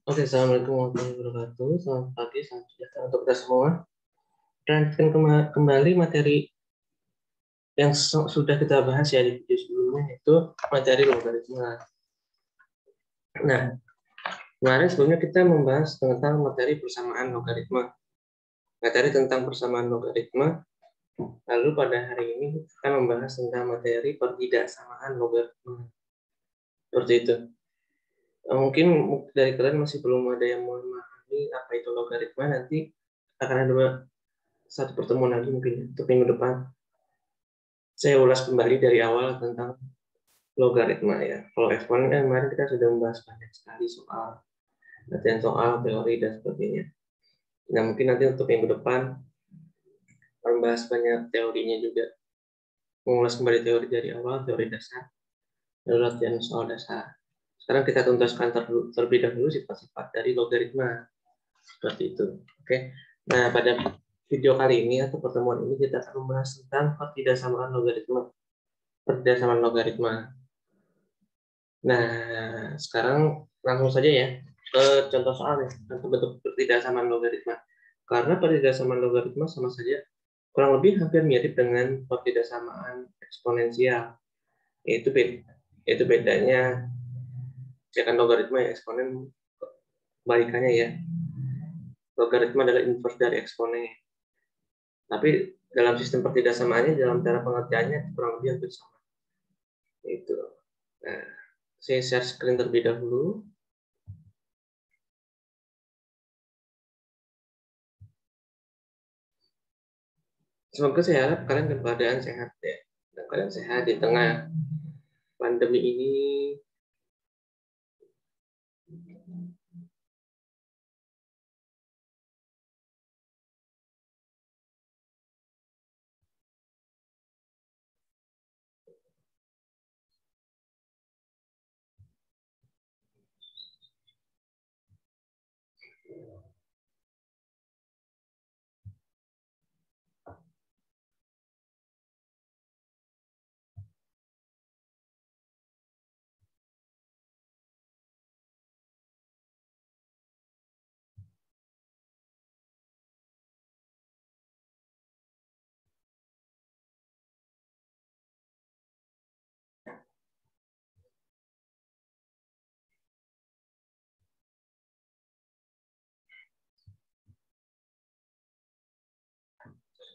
Oke, Assalamualaikum warahmatullahi wabarakatuh. Selamat pagi, selamat sejahtera untuk kita semua. Lanjutkan kembali materi yang sudah kita bahas ya di video sebelumnya, yaitu materi logaritma. Nah, kemarin sebelumnya kita membahas tentang materi persamaan logaritma. Materi tentang persamaan logaritma. Lalu pada hari ini kita akan membahas tentang materi pertidaksamaan logaritma. Seperti itu. Mungkin dari kalian masih belum ada yang memahami apa itu logaritma. Nanti akan ada satu pertemuan lagi mungkin untuk minggu depan. Saya ulas kembali dari awal tentang logaritma ya. Kalau eksponen kan kemarin kita sudah membahas banyak sekali soal latihan soal, teori, dan sebagainya. Nah, mungkin nanti untuk minggu depan membahas banyak teorinya juga. Mengulas kembali teori dari awal, teori dasar, lalu latihan soal dasar. Sekarang kita tuntaskan terlebih dahulu sifat-sifat dari logaritma. Seperti itu. Oke. Nah, pada video kali ini atau pertemuan ini kita akan membahas tentang pertidaksamaan logaritma. Pertidaksamaan logaritma. Nah, sekarang langsung saja ya ke contoh soal nih, untuk bentuk pertidaksamaan logaritma. Karena pertidaksamaan logaritma sama saja kurang lebih hampir mirip dengan pertidaksamaan eksponensial. Yaitu bedanya kan logaritma ya eksponen balikannya ya. Logaritma adalah inverse dari eksponen. Tapi dalam sistem pertidaksamaannya, dalam cara pengertiannya kurang lebih hampir sama. Itu. Nah, saya share screen terlebih dahulu. Semoga saya harap kalian dalam keadaan sehat ya. Dalam keadaan sehat di tengah pandemi ini.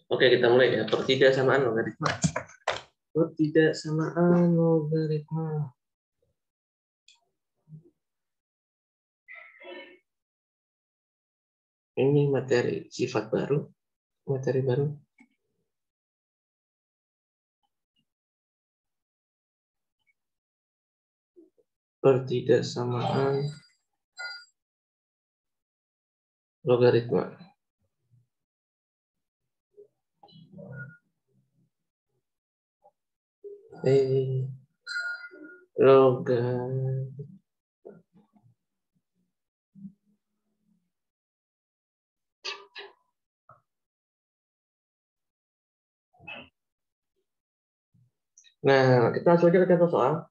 Oke, kita mulai ya. Pertidaksamaan logaritma. Pertidaksamaan logaritma. Ini materi sifat baru. Materi baru. Pertidaksamaan logaritma. Logaritma. Nah, kita langsung aja ke contoh soal.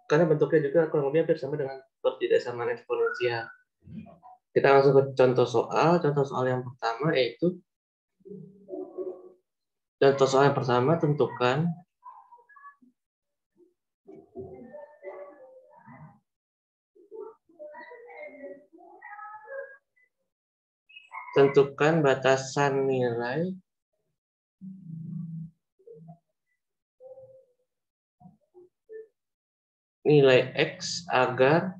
Karena bentuknya juga kurang lebih hampir sama dengan pertidaksamaan eksponensial. Kita langsung ke contoh soal. Contoh soal yang pertama yaitu contoh soal yang pertama, tentukan batasan nilai X agar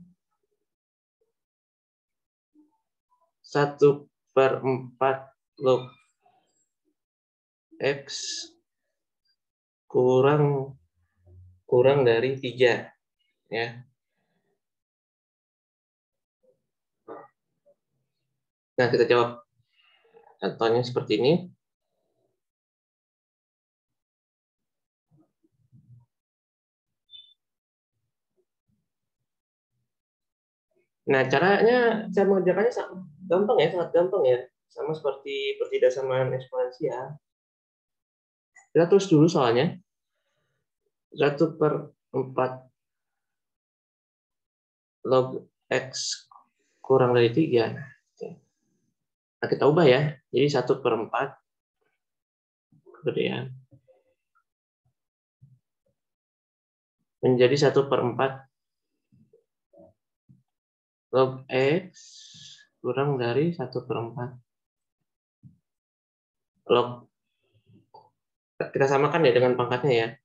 1/4 log X kurang dari 3 ya. Nah, kita jawab contohnya seperti ini. Nah, caranya saya mengerjakannya gampang ya, sangat gampang ya. Sama seperti pertidaksamaan eksponensial. Kita tulis dulu soalnya. 1/4 log X kurang dari 3. Nah, kita ubah ya. Jadi 1/4 kemudian menjadi 1/4 log X kurang dari 1/4 log. Kita samakan ya dengan pangkatnya ya.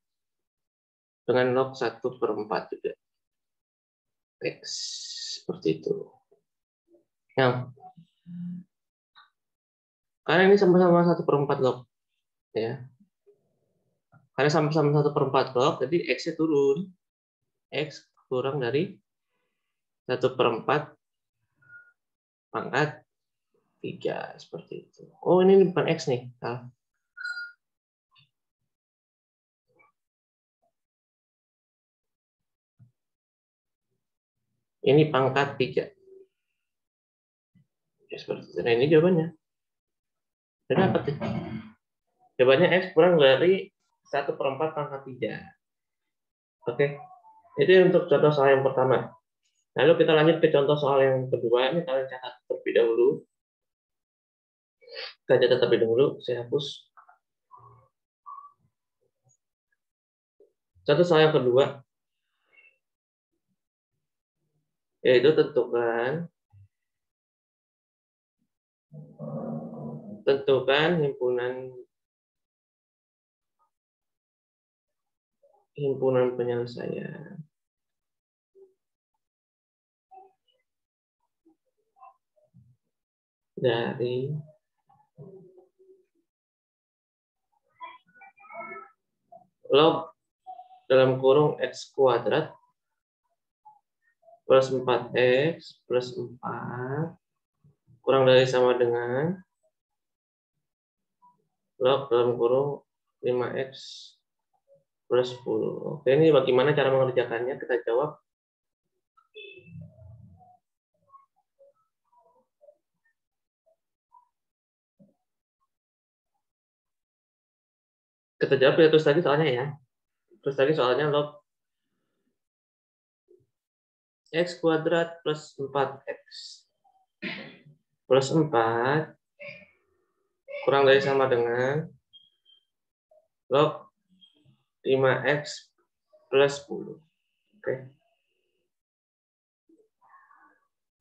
Dengan log 1/4 juga. X. Seperti itu. Nah, karena ini sama-sama 1/4 log. Ya. Karena sama-sama 1/4 log, jadi X-nya turun. X kurang dari 1/4 pangkat 3. Seperti itu. Oh, ini bukan X nih. Nah. Ini pangkat 3. Ya, seperti itu. Nah, ini jawabannya. Jadi apa tuh? Jawabannya X kurang dari 1/4 pangkat 3. Oke. Itu untuk contoh soal yang pertama. Lalu kita lanjut ke contoh soal yang kedua. Ini kalian catat terlebih dahulu. Kita catat terlebih dahulu. Saya hapus. Contoh soal yang kedua. Yaitu tentukan himpunan penyelesaian dari log dalam kurung X kuadrat plus 4X plus 4 kurang dari sama dengan log dalam kurung 5X plus 10. Oke, ini bagaimana cara mengerjakannya? Kita jawab. Kita jawab ya, terus tadi soalnya ya. Terus tadi soalnya log X kuadrat plus 4X plus 4 kurang dari sama dengan log 5X plus 10. Oke.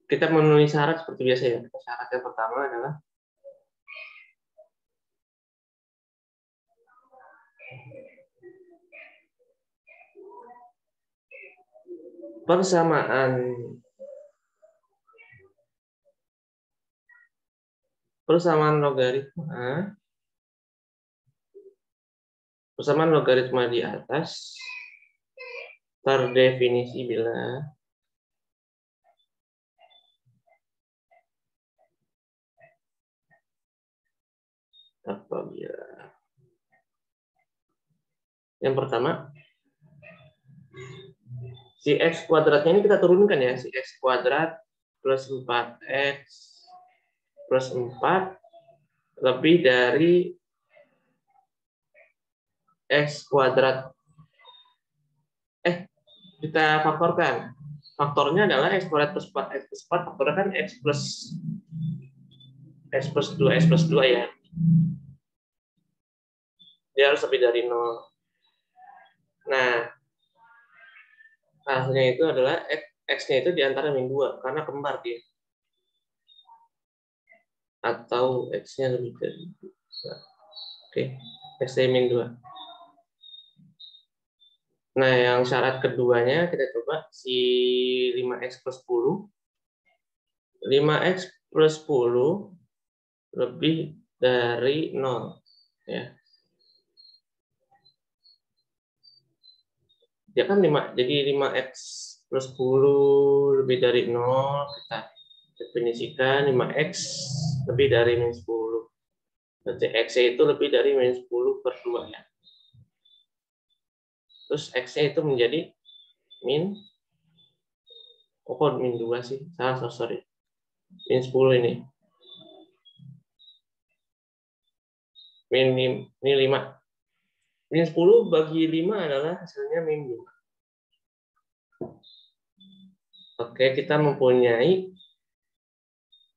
Kita memenuhi syarat seperti biasa ya. Syarat yang pertama adalah persamaan logaritma di atas terdefinisi bila apabila yang pertama si X kuadratnya ini kita turunkan ya, si X kuadrat plus 4X plus 4 lebih dari X kuadrat. Kita faktorkan. Faktornya adalah X kuadrat plus 4X plus 4, faktornya kan X plus 2 ya. Dia harus lebih dari 0. Nah, hasilnya itu adalah X-nya itu diantara min 2, karena kembar dia. Atau X-nya lebih dari 2. Oke, X-nya min 2. Nah, yang syarat keduanya kita coba si 5X plus 10. 5X plus 10 lebih dari 0. Ya. Dia kan 5, jadi 5X plus 10 lebih dari 0, kita definisikan 5X lebih dari min 10. Berarti X-nya itu lebih dari min 10 per 2 ya. Terus X-nya itu menjadi min, min 2 sih, sorry. Min 10 ini. Min 5. Min 10 bagi 5 adalah hasilnya min 2. Oke, kita mempunyai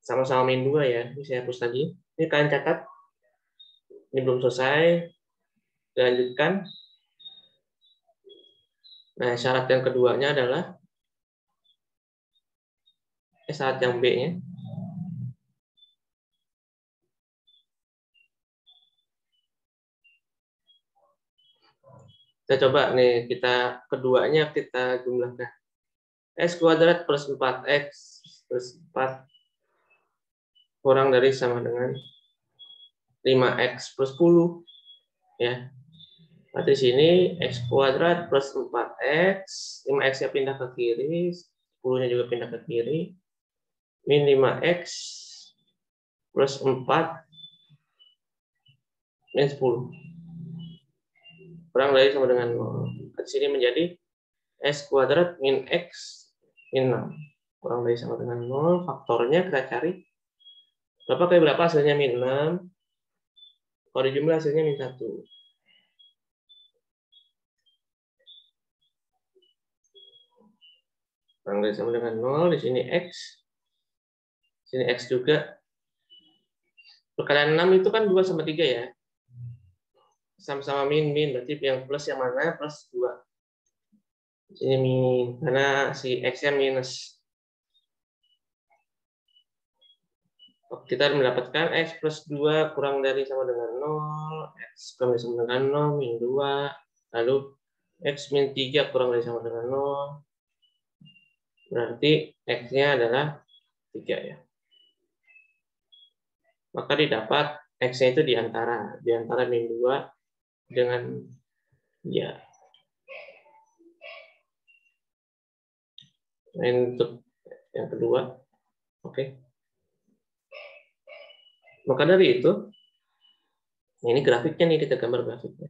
sama-sama min 2 ya. Ini saya hapus lagi. Ini kalian catat. Ini belum selesai. Dilanjutkan. Nah, syarat yang keduanya adalah syarat yang B-nya. Kita coba nih, keduanya kita jumlahkan. X kuadrat plus 4X plus 4 kurang dari sama dengan 5X plus 10. Ya. Berarti sini X kuadrat plus 4X, 5X-nya pindah ke kiri, 10-nya juga pindah ke kiri, min 5X plus 4 min 10. Kurang dari sama dengan 0. Di sini menjadi X kuadrat min X min 6. Kurang dari sama dengan 0. Faktornya kita cari. Berapa kali berapa hasilnya min 6? Kalau dijumlah hasilnya min 1. Kurang dari sama dengan 0. Di sini X. Di sini X juga. Perkalian 6 itu kan 2 sama 3 ya. Sama-sama min. Berarti yang plus yang mana? Plus 2. Di sini min. Karena si X-nya minus. Kita mendapatkan X plus 2 kurang dari sama dengan 0. X kurang dari sama dengan 0. Min 2. Lalu X min 3 kurang dari sama dengan 0. Berarti X-nya adalah 3 ya. Maka didapat X-nya itu di antara min 2 dengan ya. Nah, untuk yang kedua. Oke. Maka dari itu, ini grafiknya nih, kita gambar grafiknya.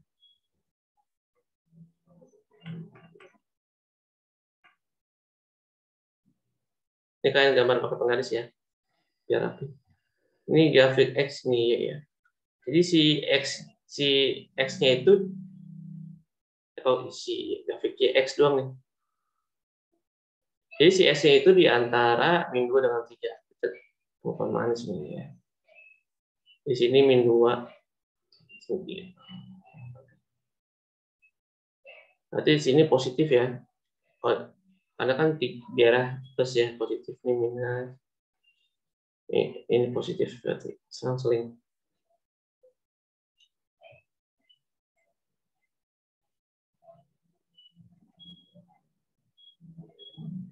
Ini kalian gambar pakai penggaris ya, biar rapi. Ini grafik X nih ya. Jadi si X-nya itu, atau si grafik X doang nih. Jadi si X-nya itu di antara min 2 dengan 3. Bukan manis ini ya. Di sini min 2. Berarti di sini positif ya. Karena kan di daerah plus ya, positif ini minus. Ini positif berarti selang-seling.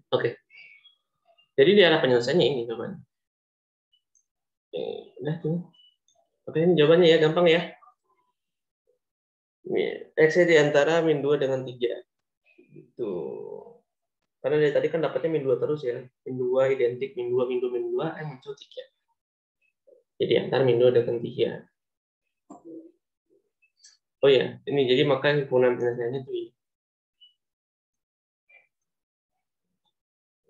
Oke. Jadi daerah penyelesaiannya ini jawabannya. Udah tuh. Oke, ini jawabannya ya, gampang ya. X di antara min 2 dengan 3. Gitu. Karena dari tadi kan dapatnya min 2 terus ya. Min 2 identik min 2, min 2, min 2, muncul 3. Jadi antara min 2 dengan 3. Oh ya, ini jadi maka himpunan penyelesaiannya itu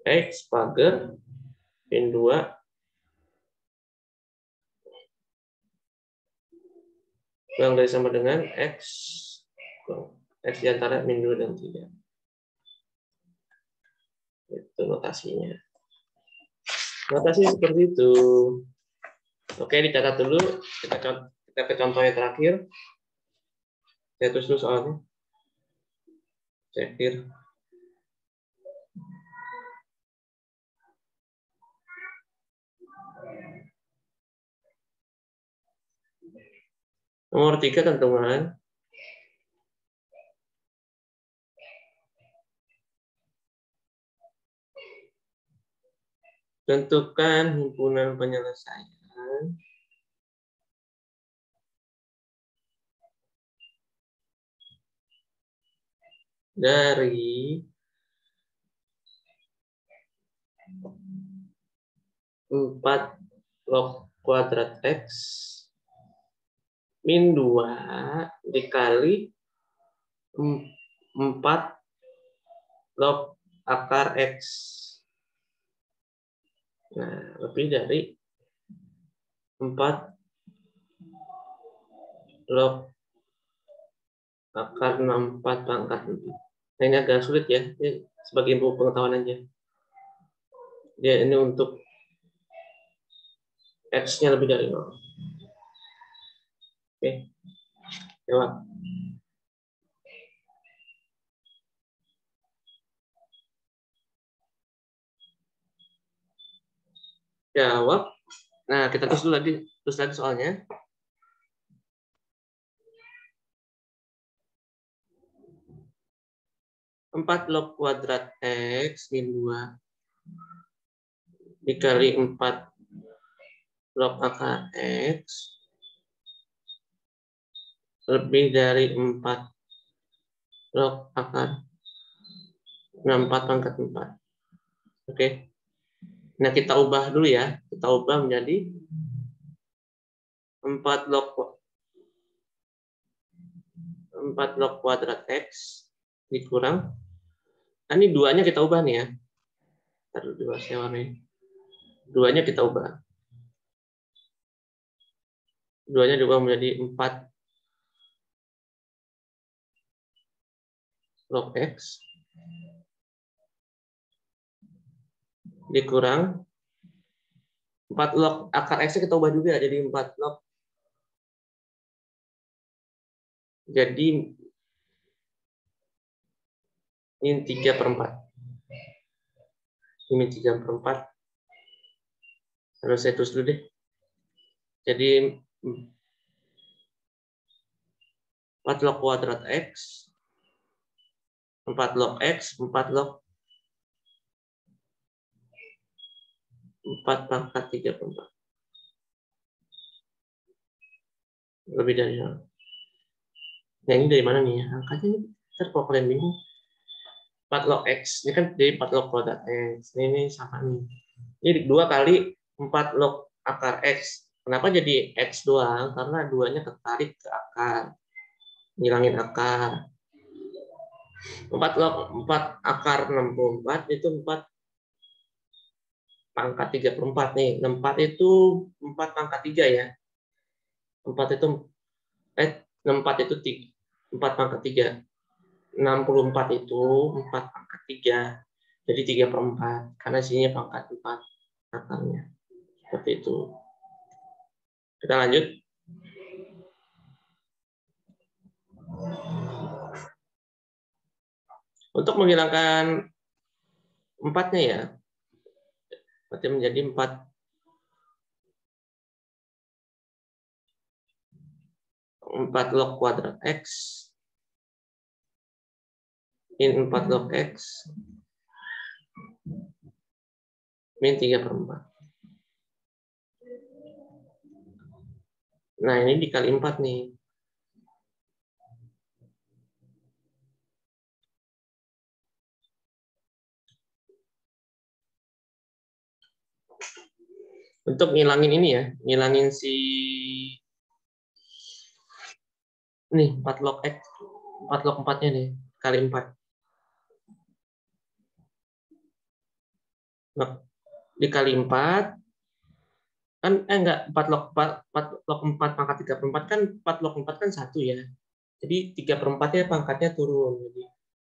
X pagar min 2 kurang dari sama dengan X di antara min 2 dan 3. Itu notasinya. Notasi seperti itu. Oke, dicatat dulu. Kita ke contohnya terakhir. Saya tulis dulu soalnya. Cekir. Nomor 3 teman-teman. Tentukan himpunan penyelesaian dari 4 log kuadrat X min 2 dikali 4 log akar X. Nah, lebih dari 4 log akar 64 pangkat lebih. Nah, ini agak sulit ya. Ini sebagai info pengetahuan aja. Ya, ini untuk X-nya lebih dari 0. Oke, jawab. Jawab. Nah, kita terus lagi soalnya. 4 log kuadrat X min 2 dikali 4 log akar X lebih dari 4 log akar 64 pangkat 4. Oke. Nah, kita ubah dulu ya. Kita ubah menjadi 4 log kuadrat X dikurang. Nah, ini duanya kita ubah nih ya. Taruh dua warnanya. Duanya kita ubah. Duanya diubah menjadi 4 log X dikurang 4 log akar X kita ubah juga jadi 4 log. Jadi min 3/4. Ini min 3/4. Harus saya tulis dulu deh. Jadi 4 log kuadrat X 4 log X 4 log 4 pangkat 3/4. Lebih dari 0. Nah, ini dari mana nih? Angkanya ini ntar kalau kalian bingung. 4 log X. Ini kan dari 4 log kuadrat X. Ini sama nih. Ini 2 kali 4 log akar X. Kenapa jadi X doang? Karena duanya ketarik ke akar. Ngilangin akar. 4 log 4 akar 64 itu 4 pangkat 3/4 nih. 4 itu 4 pangkat 3 ya. 4 itu 4 itu 4 pangkat 3. 64 itu 4 pangkat 3. Jadi 3/4 karena isinya pangkat 4 akarnya. Seperti itu. Kita lanjut. Untuk menghilangkan 4-nya ya. Berarti menjadi 4 log kuadrat X min 4 log X min 3/4. Nah, ini dikali 4 nih. Untuk ngilangin ini ya, ngilangin si nih 4 log X, 4 log 4-nya nih, kali 4. Nah, dikali 4 kan enggak 4 log 4 pangkat 3/4 kan 4 log 4 kan 1 ya. Jadi 3/4-nya pangkatnya turun. Jadi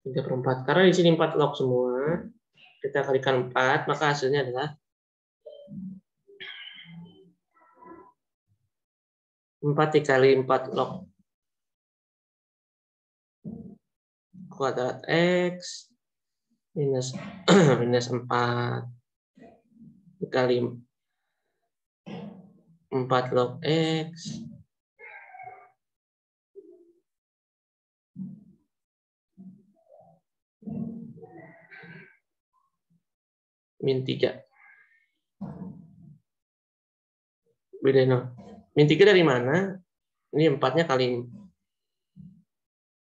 3/4. Karena di sini 4 log semua, kita kalikan 4, maka hasilnya adalah 4 dikali 4 log kuadrat X minus minus 4 dikali 4 log X min 3. Beda 0. Min 3 dari mana? Ini 4-nya kali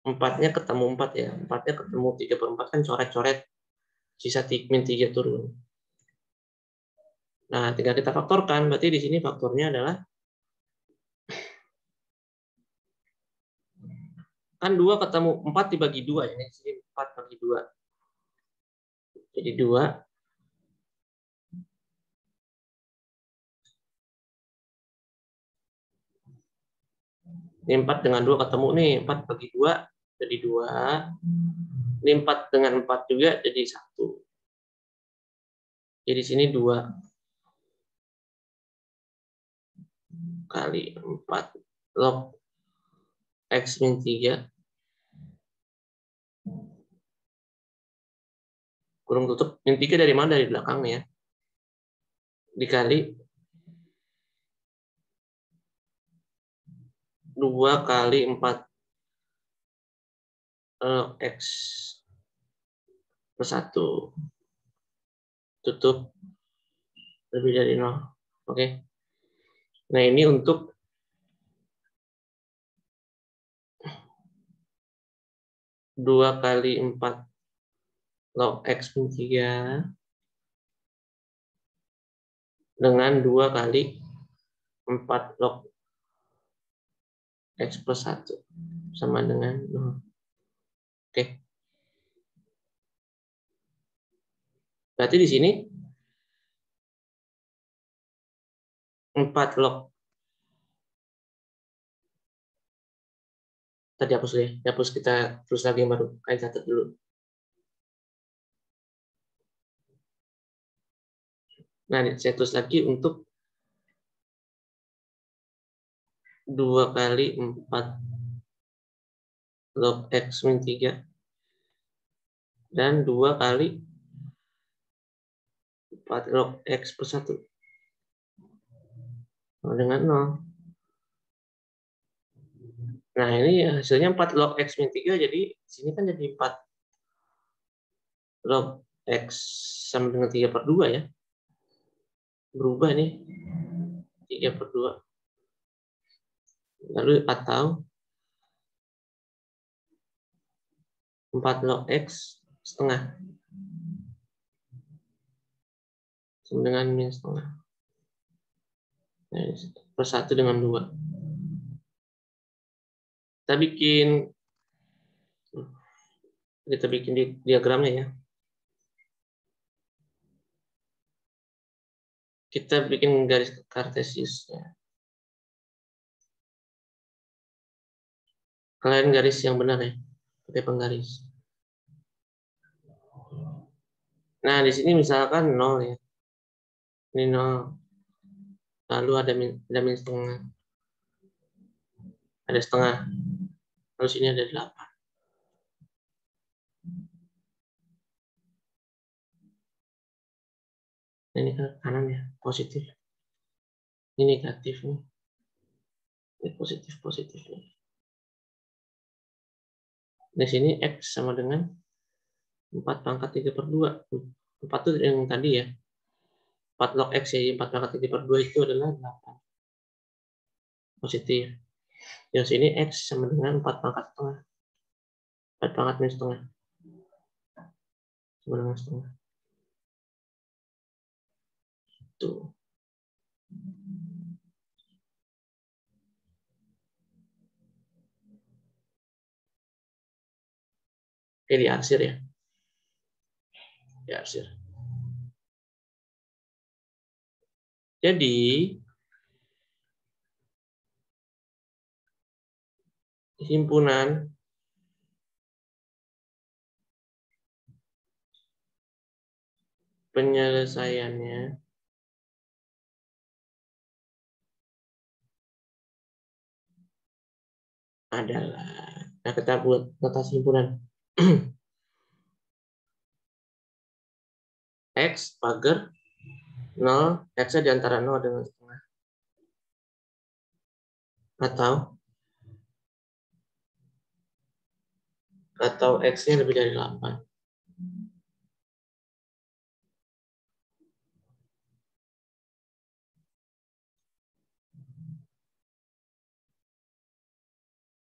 4-nya ketemu 4 ya. 4-nya ketemu 3/4 kan coret-coret. Sisa min 3 turun. Nah, tinggal kita faktorkan. Berarti di sini faktornya adalah kan 2 ketemu 4 dibagi 2 ya. Ini sini 4 bagi 2. Jadi 2 ini 4 dengan 2 ketemu nih. 4 bagi 2 jadi 2. Ini 4 dengan 4 juga jadi 1. Jadi sini 2. kali 4 log X min 3 kurung tutup, min 3 dari mana? Dari belakangnya, dikali 2 kali 4 X plus 1 tutup lebih dari 0. Oke. Nah, ini untuk 2 kali 4 log X min 3 dengan 2 kali 4 log X plus 1 sama dengan 0. Oke. Berarti di sini 4 log. Tadi hapus deh. Hapus, kita terus lagi yang baru. Kalian catat dulu. Nah, saya tulis lagi untuk 2 kali 4 log X min 3 dan 2 kali 4 log X plus 1 dengan 0. Nah, ini hasilnya 4 log X min 3, jadi sini kan jadi 4 log X sama dengan 3/2 ya. Berubah nih, 3/2. Lalu atau 4 log X setengah sama dengan min setengah. Nah, plus 1 dengan 2. Kita bikin diagramnya ya. Kita bikin garis kartesiusnya. Kalian garis yang benar ya, pakai penggaris. Nah, di sini misalkan 0 ya. Ini 0. Lalu ada min setengah. Ada setengah. Lalu sini ada 8. Ini ke kanan ya, positif. Ini negatif nih. Ini positif nih. Di sini X sama dengan 4 pangkat 3/2. 4 itu yang tadi ya. 4 log X ya, 4 pangkat 3/2 itu adalah 8. Positif. Yang sini X sama dengan 4 pangkat setengah. 4 pangkat min setengah. Sama dengan setengah. Tuh. Oke, diarsir ya. Diarsir. Jadi himpunan penyelesaiannya adalah, nah kita buat notasi himpunan X pagar 0, X-nya di antara 0 dengan setengah, atau X-nya lebih dari 8.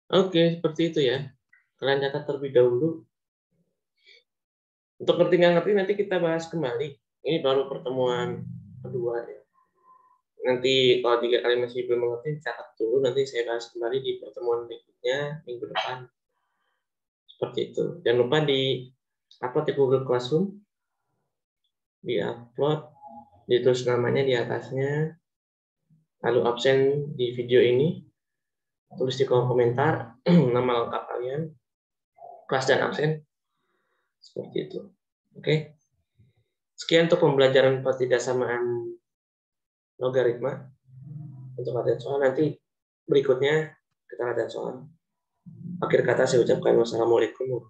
Oke, seperti itu ya. Kalian catat terlebih dahulu. Untuk ngerti nggak ngerti nanti kita bahas kembali. Ini baru pertemuan kedua ya. Nanti kalau 3 kali masih belum mengerti, catat dulu. Nanti saya bahas kembali di pertemuan berikutnya minggu depan. Seperti itu. Jangan lupa di upload di Google Classroom. Di upload, ditulis namanya di atasnya. Lalu absen di video ini. Tulis di kolom komentar nama lengkap kalian, kelas dan absen. Seperti itu. Oke. Sekian untuk pembelajaran pertidaksamaan logaritma. untuk latihan soal. Nanti berikutnya kita latihan soal. Akhir kata saya ucapkan wassalamualaikum.